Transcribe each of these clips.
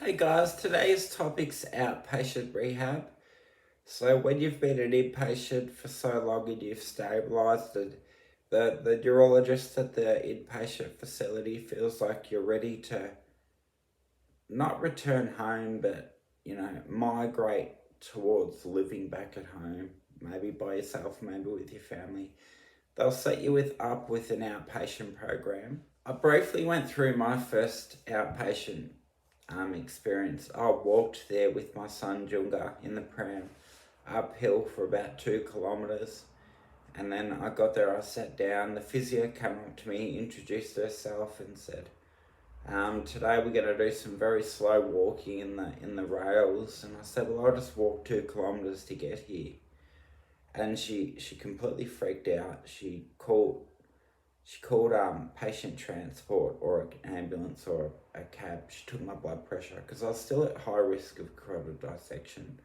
Hey guys, today's topic's outpatient rehab. So when you've been an inpatient for so long and you've stabilised and the neurologist at the inpatient facility feels like you're ready to not return home but, migrate towards living back at home, maybe by yourself, maybe with your family. They'll set you up with an outpatient program. I briefly went through my first outpatient experience. I walked there with my son Junga in the pram uphill for about 2 kilometers. And then I got there, I sat down. The physio came up to me, introduced herself, and said, "Today we're going to do some very slow walking in the rails." And I said, "Well, I'll just walk 2 kilometers to get here." And she completely freaked out. She called patient transport or an ambulance or a cab. She took my blood pressure because I was still at high risk of carotid dissection.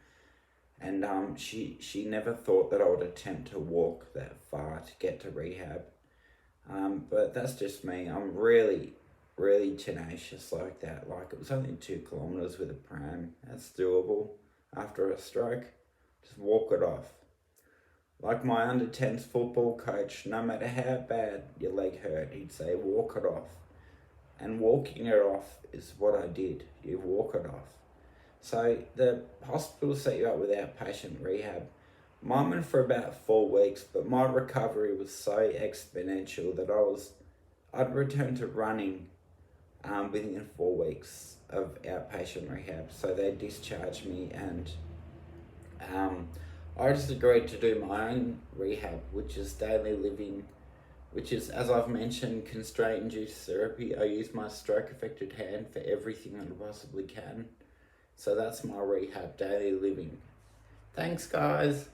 And she never thought that I would attempt to walk that far to get to rehab. But that's just me. I'm really, really tenacious like that. Like, it was only 2 kilometers with a pram. That's doable after a stroke. Just walk it off. Like my under-10s football coach, no matter how bad your leg hurt, he'd say, walk it off. And walking it off is what I did. You walk it off. So the hospital set you up with outpatient rehab. Mine went for about 4 weeks, but my recovery was so exponential that I'd returned to running within 4 weeks of outpatient rehab. So they discharged me, and I just agreed to do my own rehab, which is daily living, which is, as I've mentioned, constraint-induced therapy. I use my stroke-affected hand for everything that I possibly can. So that's my rehab, daily living. Thanks, guys.